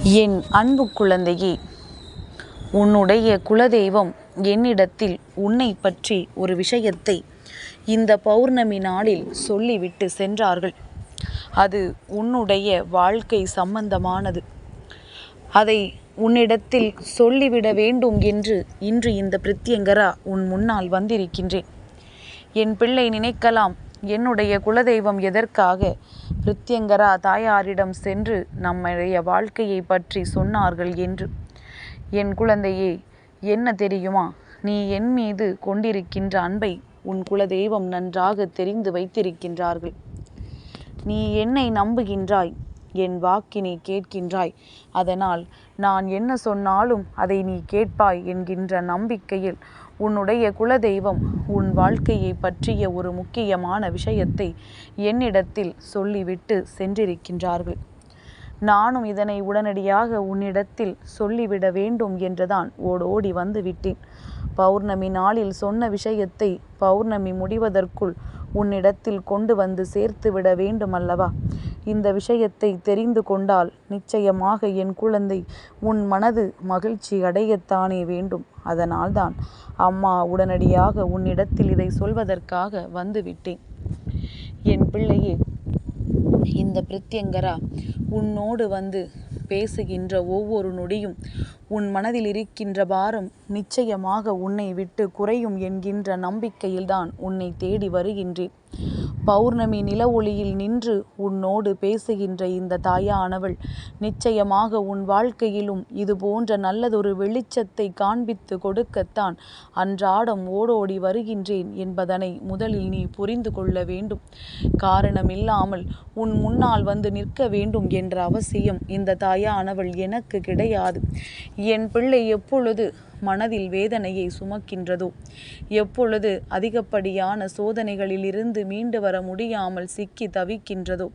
என் அன்பு குழந்தையே, உன்னுடைய குலதெய்வம் என்னிடத்தில் உன்னை பற்றி ஒரு விஷயத்தை இந்த பௌர்ணமி நாளில் சொல்லிவிட்டு சென்றார்கள். அது உன்னுடைய வாழ்க்கை சம்பந்தமானது. அதை உன்னிடத்தில் சொல்லிவிட வேண்டும் என்று இன்று இந்த பிரித்யங்கரா உன் முன்னால் வந்திருக்கின்றேன். என் பிள்ளை நினைக்கலாம், என்னுடைய குலதெய்வம் எதற்காக பிரித்யங்கரா தாயாரிடம் சென்று நம்முடைய வாழ்க்கையை பற்றி சொன்னார்கள் என்று. என் குழந்தையே, என்ன தெரியுமா? நீ என் மீது கொண்டிருக்கின்ற அன்பை உன் குலதெய்வம் நன்றாக தெரிந்து வைத்திருக்கின்றார்கள். நீ என்னை நம்புகின்றாய், என் வாக்கினை கேட்கின்றாய். அதனால் நான் என்ன சொன்னாலும் அதை நீ கேட்பாய் என்கின்ற நம்பிக்கையில் உன்னுடைய குலதெய்வம் உன் வாழ்க்கையை பற்றிய ஒரு முக்கியமான விஷயத்தை என்னிடத்தில் சொல்லிவிட்டு சென்றிருக்கின்றார்கள். நானும் இதனை உடனடியாக உன்னிடத்தில் சொல்லிவிட வேண்டும் என்றுதான் ஓடோடி வந்து விட்டேன். பௌர்ணமி நாளில் சொன்ன விஷயத்தை பௌர்ணமி முடிவதற்குள் உன்னிடத்தில் கொண்டு வந்து சேர்த்து விட வேண்டும் அல்லவா? இந்த விஷயத்தை தெரிந்து கொண்டால் நிச்சயமாக என் குழந்தை உன் மனது மகிழ்ச்சி அடையத்தானே வேண்டும். அதனால்தான் அம்மா உடனடியாக உன்னிடத்தில் இதை சொல்வதற்காக வந்துவிட்டேன். என் பிள்ளையே, இந்த பிரித்யங்கரா உன்னோடு வந்து பேசுகின்ற ஒவ்வொரு நொடியும் உன் மனதில் இருக்கின்ற பாரம் நிச்சயமாக உன்னை விட்டு குறையும் என்கின்ற நம்பிக்கையில்தான் உன்னை தேடி வருகின்றேன். பௌர்ணமி நில ஒளியில் நின்று உன்னோடு பேசுகின்ற இந்த தாயானவள் நிச்சயமாக உன் வாழ்க்கையிலும் இது போன்ற நல்லதொரு வெளிச்சத்தை காண்பித்து கொடுக்கத்தான் அன்றாடம் ஓடோடி வருகின்றேன் என்பதனை முதலில் நீ புரிந்து கொள்ள வேண்டும். காரணமில்லாமல் உன் முன்னால் வந்து நிற்க வேண்டும் என்ற அவசியம் இந்த தாயானவள் எனக்கு கிடையாது. என் பிள்ளை எப்பொழுது மனதில் வேதனையை சுமக்கின்றதோ, எப்பொழுது அதிகப்படியான சோதனைகளிலிருந்து மீண்டு வர முடியாமல் சிக்கி தவிக்கின்றதோ,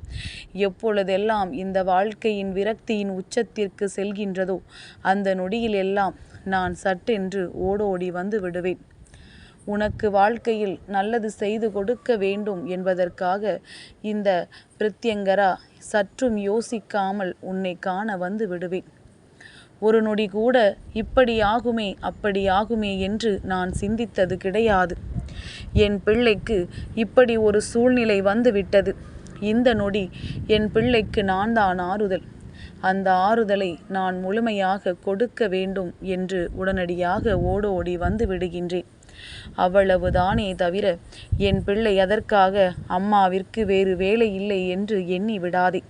எப்பொழுதெல்லாம் இந்த வாழ்க்கையின் விரக்தியின் உச்சத்திற்கு செல்கின்றதோ, அந்த நொடியில் எல்லாம் நான் சட்டென்று ஓடோடி வந்து விடுவேன். உனக்கு வாழ்க்கையில் நல்லது செய்து கொடுக்க வேண்டும் என்பதற்காக இந்த பிரித்யங்கரா சற்றும் யோசிக்காமல் உன்னை காண வந்து விடுவேன். ஒரு நொடி கூட இப்படி ஆகுமே அப்படி ஆகுமே என்று நான் சிந்தித்தது கிடையாது. என் பிள்ளைக்கு இப்படி ஒரு சூழ்நிலை வந்து விட்டது. இந்த நொடி என் பிள்ளைக்கு நான் தான் ஆறுதல். அந்த ஆறுதலை நான் முழுமையாக கொடுக்க வேண்டும் என்று உடனடியாக ஓடோடி வந்து விடுகின்றேன். அவ்வளவுதானே தவிர என் பிள்ளை அதற்காக அம்மாவிற்கு வேறு வேலை இல்லை என்று எண்ணி விடாதே.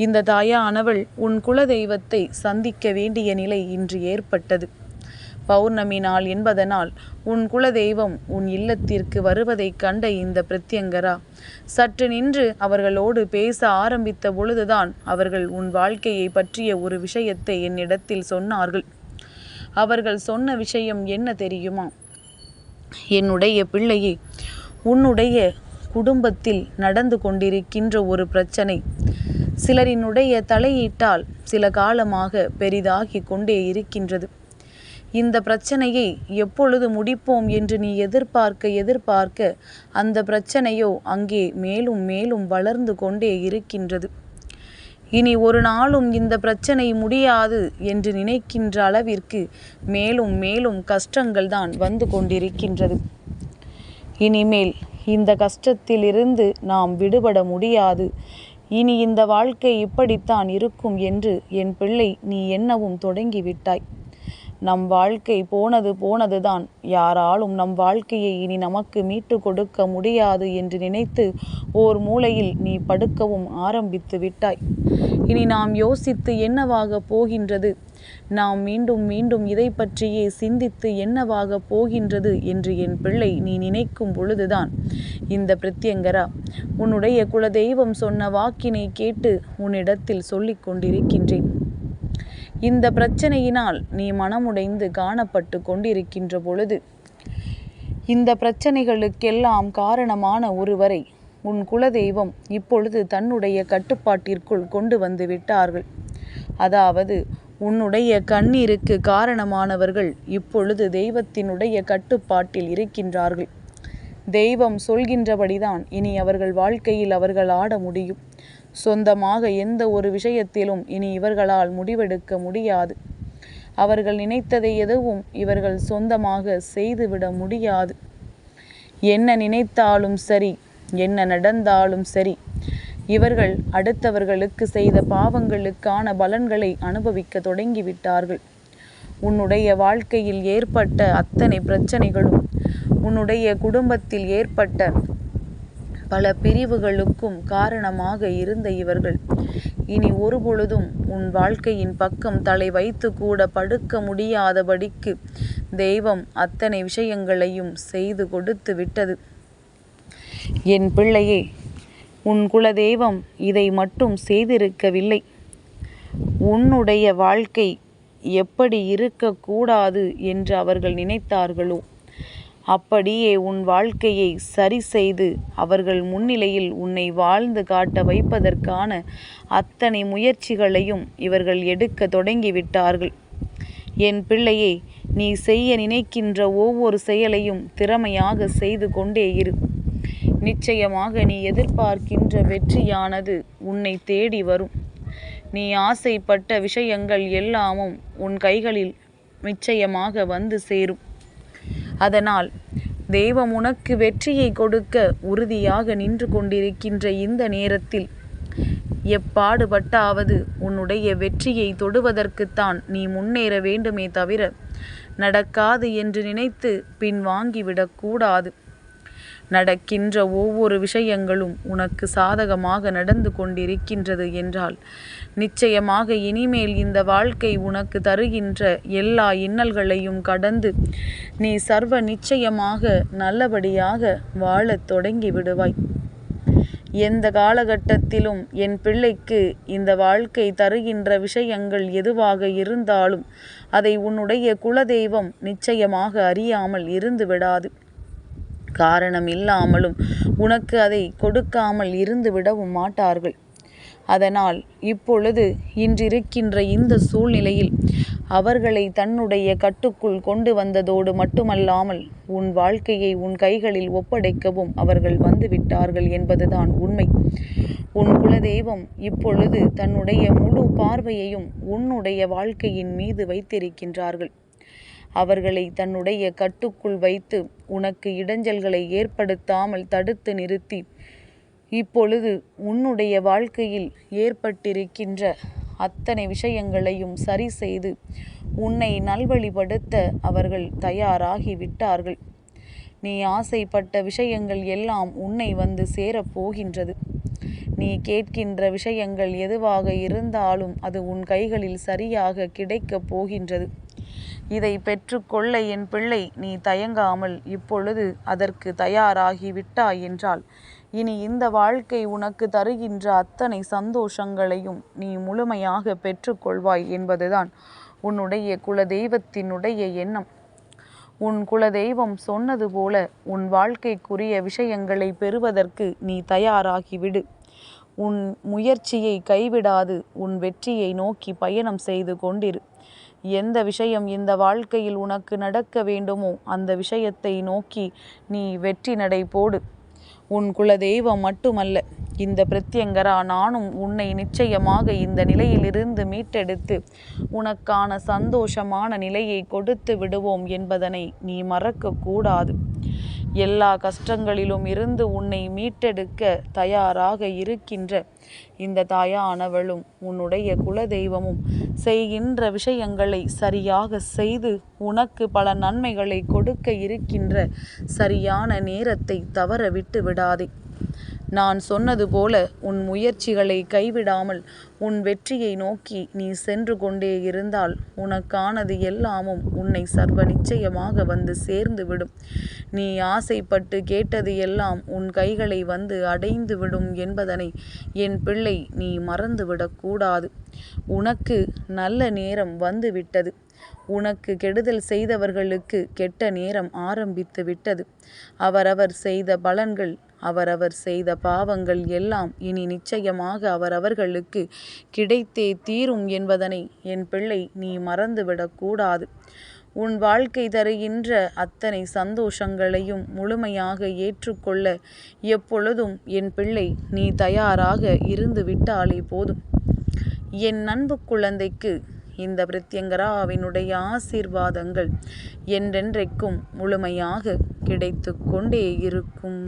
இந்த தாயானவள் உன் குலதெய்வத்தை சந்திக்க வேண்டிய நிலை இன்று ஏற்பட்டது. பௌர்ணமி நாள் என்பதனால் உன் குலதெய்வம் உன் இல்லத்திற்கு வருவதைக் கண்ட இந்த பிரித்யங்கரா சற்று நின்று அவர்களோடு பேச ஆரம்பித்த பொழுதுதான் அவர்கள் உன் வாழ்க்கையை பற்றிய ஒரு விஷயத்தை என்னிடத்தில் சொன்னார்கள். அவர்கள் சொன்ன விஷயம் என்ன தெரியுமா? என்னுடைய பிள்ளையே, உன்னுடைய குடும்பத்தில் நடந்து கொண்டிருக்கின்ற ஒரு பிரச்சனை சிலரினுடைய தலையீட்டால் சில காலமாக பெரிதாகி கொண்டே இருக்கின்றது. இந்த பிரச்சனையை எப்பொழுது முடிப்போம் என்று நீ எதிர்பார்க்க அந்த பிரச்சனையோ அங்கே மேலும் மேலும் வளர்ந்து கொண்டே இருக்கின்றது. இனி ஒரு நாளும் இந்த பிரச்சனை முடியாது என்று நினைக்கின்ற அளவிற்கு மேலும் மேலும் கஷ்டங்கள் தான் வந்து கொண்டிருக்கின்றது. இனிமேல் இந்த கஷ்டத்திலிருந்து நாம் விடுபட முடியாது. இனி இந்த வாழ்க்கை இப்படித்தான் இருக்கும் என்று என் பிள்ளை நீ எண்ணவும் தொடங்கிவிட்டாய். நம் வாழ்க்கை போனதுதான். யாராலும் நம் வாழ்க்கையை இனி நமக்கு மீட்டு கொடுக்க முடியாது என்று நினைத்து ஓர் மூலையில் நீ படுக்கவும் ஆரம்பித்து விட்டாய். இனி நாம் யோசித்து என்னவாக போகின்றது, நாம் மீண்டும் மீண்டும் இதை பற்றியே சிந்தித்து என்னவாக போகின்றது என்று என் பிள்ளை நீ நினைக்கும் பொழுதுதான் இந்த பிரித்யங்கரா உன்னுடைய குலதெய்வம் சொன்ன வாக்கினை கேட்டு உன்னிடத்தில் சொல்லிக் கொண்டிருக்கின்றேன். இந்த பிரச்சனையினால் நீ மனமுடைந்து காணப்பட்டு கொண்டிருக்கின்ற பொழுது இந்த பிரச்சனைகளுக்கெல்லாம் காரணமான ஒருவரை உன் குலதெய்வம் இப்பொழுது தன்னுடைய கட்டுப்பாட்டிற்குள் கொண்டு வந்து விட்டார்கள். அதாவது உன்னுடைய கண்ணீருக்கு காரணமானவர்கள் இப்பொழுது தெய்வத்தினுடைய கட்டுப்பாட்டில் இருக்கின்றார்கள். தெய்வம் சொல்கின்றபடிதான் இனி அவர்கள் வாழ்க்கையில் அவர்கள் ஆட முடியும். சொந்தமாக எந்த ஒரு விஷயத்திலும் இனி இவர்களால் முடிவெடுக்க முடியாது. அவர்கள் நினைத்ததை எதுவும் இவர்கள் சொந்தமாக செய்துவிட முடியாது. என்ன நினைத்தாலும் சரி, என்ன நடந்தாலும் சரி, இவர்கள் அடுத்தவர்களுக்கு செய்த பாவங்களுக்கான பலன்களை அனுபவிக்க தொடங்கிவிட்டார்கள். உன்னுடைய வாழ்க்கையில் ஏற்பட்ட அத்தனை பிரச்சனைகளும், உன்னுடைய குடும்பத்தில் ஏற்பட்ட பல பிரிவுகளுக்கும் காரணமாக இருந்த இவர்கள் இனி ஒருபொழுதும் உன் வாழ்க்கையின் பக்கம் தலை வைத்து கூட படுக்க முடியாதபடிக்கு தெய்வம் அத்தனை விஷயங்களையும் செய்து கொடுத்து விட்டது. என் பிள்ளையே, உன் குலதெய்வம் இதை மட்டும் செய்திருக்கவில்லை. உன்னுடைய வாழ்க்கை எப்படி இருக்கக்கூடாது என்று அவர்கள் நினைத்தார்களோ அப்படியே உன் வாழ்க்கையை சரி செய்து அவர்கள் முன்னிலையில் உன்னை வாழ்ந்து காட்ட வைப்பதற்கான அத்தனை முயற்சிகளையும் இவர்கள் எடுக்க தொடங்கிவிட்டார்கள். என் பிள்ளையே, நீ செய்ய நினைக்கின்ற ஒவ்வொரு செயலையும் திறமையாக செய்து கொண்டே இரு. நிச்சயமாக நீ எதிர்பார்க்கின்ற வெற்றியானது உன்னை தேடி வரும். நீ ஆசைப்பட்ட விஷயங்கள் எல்லாமும் உன் கைகளில் நிச்சயமாக வந்து சேரும். அதனால் தெய்வம் உனக்கு வெற்றியை கொடுக்க உறுதியாக நின்று கொண்டிருக்கின்ற இந்த நேரத்தில் எப்பாடுபட்டாவது உன்னுடைய வெற்றியை தொடுவதற்குத்தான் நீ முன்னேற வேண்டுமே தவிர நடக்காது என்று நினைத்து பின்வாங்கிவிடக்கூடாது. நடக்கின்ற ஒவ்வொரு விஷயங்களும் உனக்கு சாதகமாக நடந்து கொண்டிருக்கின்றது என்றால் நிச்சயமாக இனிமேல் இந்த வாழ்க்கை உனக்கு தருகின்ற எல்லா இன்னல்களையும் கடந்து நீ சர்வ நிச்சயமாக நல்லபடியாக வாழத் தொடங்கி விடுவாய். எந்த காலகட்டத்திலும் என் பிள்ளைக்கு இந்த வாழ்க்கை தருகின்ற விஷயங்கள் எதுவாக இருந்தாலும் அதை உன்னுடைய குலதெய்வம் நிச்சயமாக அறியாமல் இருந்து விடாது. காரணம் இல்லாமலும் உனக்கு அதை கொடுக்காமல் இருந்து விடவும் மாட்டார்கள். அதனால் இப்பொழுது இன்றிருக்கின்ற இந்த சூழ்நிலையில் அவர்களை தன்னுடைய கட்டுக்குள் கொண்டு வந்ததோடு மட்டுமல்லாமல் உன் வாழ்க்கையை உன் கைகளில் ஒப்படைக்கவும் அவர்கள் வந்துவிட்டார்கள் என்பதுதான் உண்மை. உன் குலதெய்வம் இப்பொழுது தன்னுடைய முழு பார்வையையும் உன்னுடைய வாழ்க்கையின் மீது வைத்திருக்கின்றார்கள். அவர்களை தன்னுடைய கட்டுக்குள் வைத்து உனக்கு இடைஞ்சல்களை ஏற்படுத்தாமல் தடுத்து நிறுத்தி இப்பொழுது உன்னுடைய வாழ்க்கையில் ஏற்பட்டிருக்கின்ற அத்தனை விஷயங்களையும் சரி செய்து உன்னை நல்வழிப்படுத்த அவர்கள் தயாராகி விட்டார்கள். நீ ஆசைப்பட்ட விஷயங்கள் எல்லாம் உன்னை வந்து சேரப்போகின்றது. நீ கேட்கின்ற விஷயங்கள் எதுவாக இருந்தாலும் அது உன் கைகளில் சரியாக கிடைக்கப் போகின்றது. இதை பெற்றுக்கொள்ள என் பிள்ளை நீ தயங்காமல் இப்பொழுது அதற்கு தயாராகி விட்டாய் என்றால் இனி இந்த வாழ்க்கை உனக்கு தருகின்ற அத்தனை சந்தோஷங்களையும் நீ முழுமையாக பெற்றுக்கொள்வாய் என்பதுதான் உன்னுடைய குலதெய்வத்தினுடைய எண்ணம். உன் குலதெய்வம் சொன்னது போல உன் வாழ்க்கைக்குரிய விஷயங்களை பெறுவதற்கு நீ தயாராகிவிடு. உன் முயற்சியை கைவிடாது உன் வெற்றியை நோக்கி பயணம் செய்து கொண்டிரு. எந்த விஷயம் இந்த வாழ்க்கையில் உனக்கு நடக்க வேண்டுமோ அந்த விஷயத்தை நோக்கி நீ வெற்றி நடை போடு. உன் குலதெய்வம் மட்டுமல்ல, இந்த பிரத்யங்கரா நானும் உன்னை நிச்சயமாக இந்த நிலையிலிருந்து மீட்டெடுத்து உனக்கான சந்தோஷமான நிலையை கொடுத்து விடுவோம் என்பதனை நீ மறக்கக்கூடாது. எல்லா கஷ்டங்களிலும் இருந்து உன்னை மீட்டெடுக்க தயாராக இருக்கின்ற இந்த தாயானவளும் உன்னுடைய குலதெய்வமும் செய்கின்ற விஷயங்களை சரியாக செய்து உனக்கு பல நன்மைகளை கொடுக்க இருக்கின்ற சரியான நேரத்தை தவற விட்டு விடாதே. நான் சொன்னது போல உன் முயற்சிகளை கைவிடாமல் உன் வெற்றியை நோக்கி நீ சென்று கொண்டே இருந்தால் உனக்கானது எல்லாமும் உன்னை சர்வ நிச்சயமாக வந்து சேர்ந்து விடும். நீ ஆசைப்பட்டு கேட்டது எல்லாம் உன் கைகளை வந்து அடைந்து விடும் என்பதனை என் பிள்ளை நீ மறந்துவிடக்கூடாது. உனக்கு நல்ல நேரம் வந்து விட்டது. உனக்கு கெடுதல் செய்தவர்களுக்கு கெட்ட நேரம் ஆரம்பித்து விட்டது. அவரவர் செய்த பலன்கள், அவரவர் செய்த பாவங்கள் எல்லாம் இனி நிச்சயமாக அவரவர்களுக்கு கிடைத்தே தீரும் என்பதனை என் பிள்ளை நீ மறந்துவிடக்கூடாது. உன் வாழ்க்கை தருகின்ற அத்தனை சந்தோஷங்களையும் முழுமையாக ஏற்றுக்கொள்ள எப்பொழுதும் என் பிள்ளை நீ தயாராக இருந்து விட்டாலே போதும். என் அன்பு குழந்தைக்கு இந்த பிரத்யங்கராவினுடைய ஆசீர்வாதங்கள் என்றென்றைக்கும் முழுமையாக கிடைத்து கொண்டே இருக்கும்.